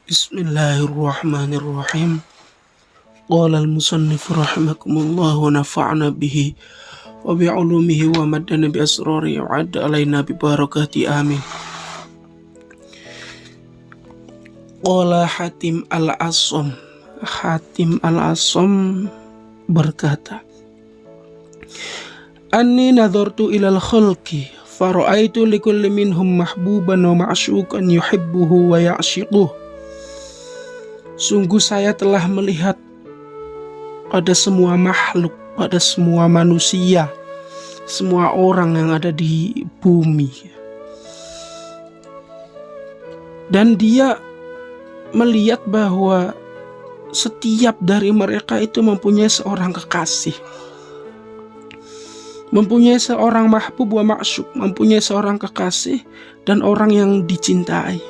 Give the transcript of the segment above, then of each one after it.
Bismillahirrahmanirrahim. Qala al-musannif rahimakumullah wa nafa'na bihi wa bi'ulumihi wa maddana bi asrari wa adda alaina bi barakati amin. Qala Hatim al-Asam. Hatim al-Asam berkata, Anni nadhartu ilal khalqi fara'aitu likulli minhum mahbuban wa ma'syuqan yuhibbuhu wa ya'shiquhu. Sungguh saya telah melihat pada semua makhluk, pada semua manusia, semua orang yang ada di bumi. Dan dia melihat bahwa setiap dari mereka itu mempunyai seorang kekasih, mempunyai seorang mahbub wa ma'syuq, mempunyai seorang kekasih dan orang yang dicintai.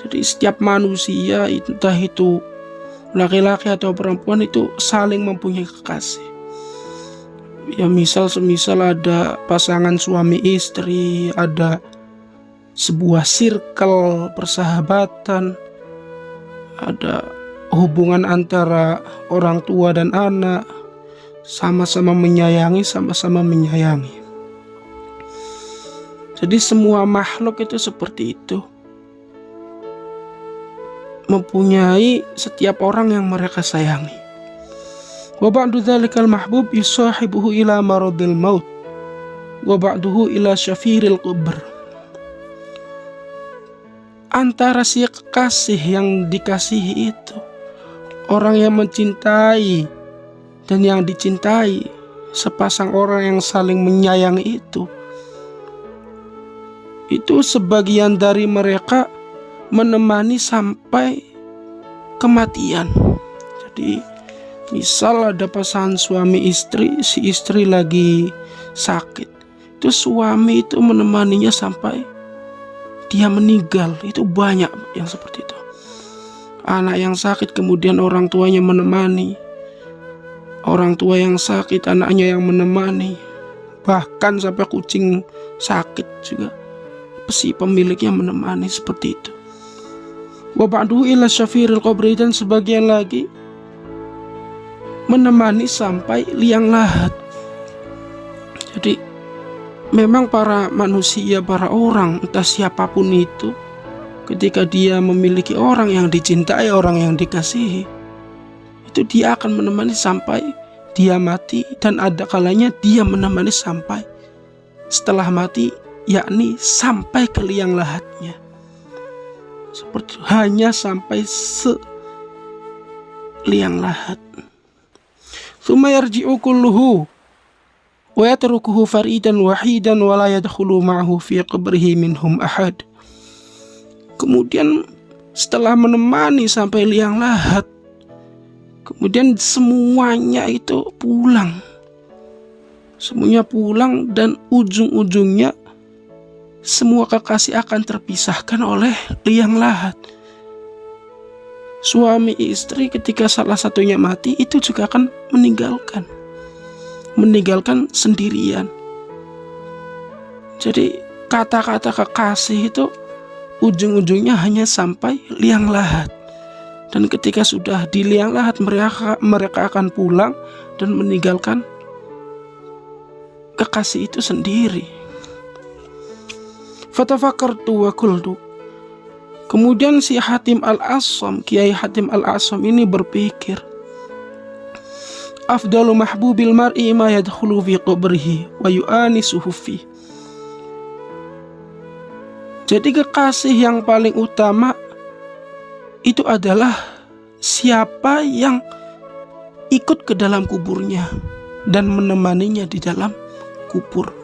Jadi setiap manusia, entah itu laki-laki atau perempuan, itu saling mempunyai kekasih. Ya semisal ada pasangan suami istri, ada sebuah circle persahabatan, ada hubungan antara orang tua dan anak, sama-sama menyayangi, sama-sama menyayangi. Jadi semua makhluk itu seperti itu, mempunyai setiap orang yang mereka sayangi. Wa ba'du dzalikal mahbub yusahibuhu ila maradil maut wa ba'duhu ila syafiril qubr. Antara si kekasih yang dikasihi itu, orang yang mencintai dan yang dicintai, sepasang orang yang saling menyayangi itu sebagian dari mereka menemani sampai kematian. Jadi misal ada pasangan suami istri, si istri lagi sakit, itu suami itu menemaninya sampai dia meninggal. Itu banyak yang seperti itu. Anak yang sakit kemudian orang tuanya menemani, orang tua yang sakit anaknya yang menemani, bahkan sampai kucing sakit juga si pemiliknya menemani, seperti itu. Wa ba'duhu ila syafiril qabri, dan sebagian lagi menemani sampai liang lahat. Jadi memang para manusia, para orang, entah siapapun itu, ketika dia memiliki orang yang dicintai, orang yang dikasihi, itu dia akan menemani sampai dia mati, dan ada kalanya dia menemani sampai setelah mati, yakni sampai ke liang lahatnya. Seperti hanya sampai liang lahat. Tsumma yarji'u kulluhu wa yatrukuhu faridan wahidan wa la yadkhulu ma'ahu fi qabrihi minhum ahad. Kemudian setelah menemani sampai liang lahat, kemudian semuanya itu pulang. Semuanya pulang dan ujung-ujungnya semua kekasih akan terpisahkan oleh liang lahat. Suami istri ketika salah satunya mati itu juga akan meninggalkan sendirian. Jadi kata-kata kekasih itu ujung-ujungnya hanya sampai liang lahat. Dan ketika sudah di liang lahat, mereka akan pulang dan meninggalkan kekasih itu sendiri. Fatafakkartu wa qultu. Kemudian si Hatim al-Asam, Kiai Hatim al-Asam ini berpikir, afdalu mahbubil mar'i ma yadkhulu fi qabrihi wa yu'anisuhu fi. Jadi kekasih yang paling utama itu adalah siapa yang ikut ke dalam kuburnya dan menemaninya di dalam kubur.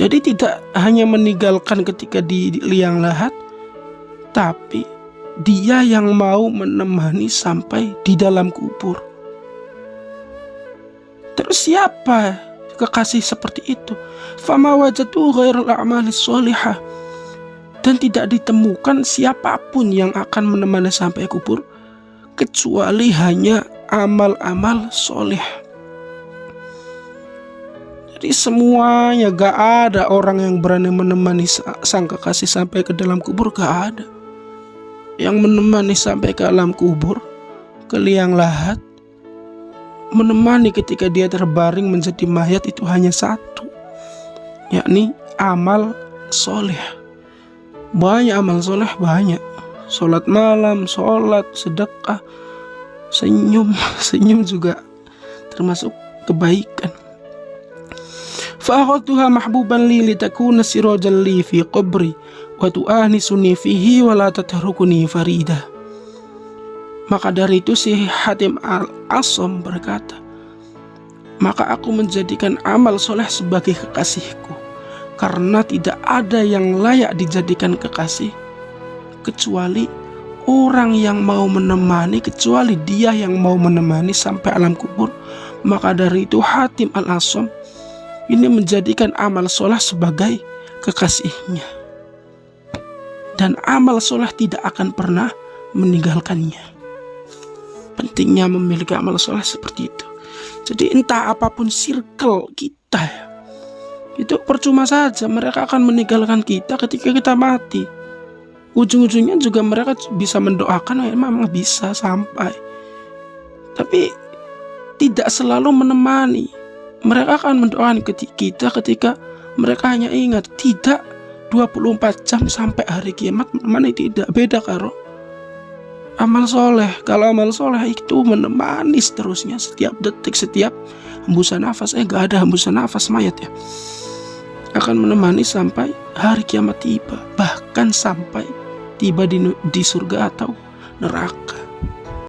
Jadi tidak hanya meninggalkan ketika di liang lahat, tapi dia yang mau menemani sampai di dalam kubur. Terus siapa kekasih seperti itu? Fama wajadu ghairal a'malis sholihah. Dan tidak ditemukan siapapun yang akan menemani sampai kubur kecuali hanya amal-amal soleh. Jadi semuanya, gak ada orang yang berani menemani sang kekasih sampai ke dalam kubur, gak ada. yang menemani sampai ke alam kubur, ke liang lahat, menemani ketika dia terbaring menjadi mayat itu hanya satu, yakni amal soleh. Banyak amal soleh, banyak. Sholat malam, sholat, sedekah, senyum. Senyum juga termasuk kebaikan. Fa'akhadtuha mahbuban li litakuna sirajan li fi qabri wa tu'anisuni fihi wa la tatrukuni farida. Maka dari itu si Hatim al-Asam berkata, maka aku menjadikan amal soleh sebagai kekasihku, karena tidak ada yang layak dijadikan kekasih kecuali orang yang mau menemani, kecuali dia yang mau menemani sampai alam kubur. Maka dari itu Hatim al-Asam ini menjadikan amal soleh sebagai kekasihnya, dan amal soleh tidak akan pernah meninggalkannya. Pentingnya memiliki amal soleh seperti itu. Jadi entah apapun circle kita, itu percuma saja, mereka akan meninggalkan kita ketika kita mati. Ujung-ujungnya juga mereka bisa mendoakan, memang bisa sampai, tapi tidak selalu menemani. Mereka akan mendoakan kita ketika mereka hanya ingat, tidak 24 jam sampai hari kiamat menemani, tidak. Beda karo amal soleh. Kalau amal soleh itu menemani seterusnya, setiap detik, setiap hembusan nafas. Gak ada hembusan nafas mayat ya, akan menemani sampai hari kiamat tiba, bahkan sampai tiba di surga atau neraka.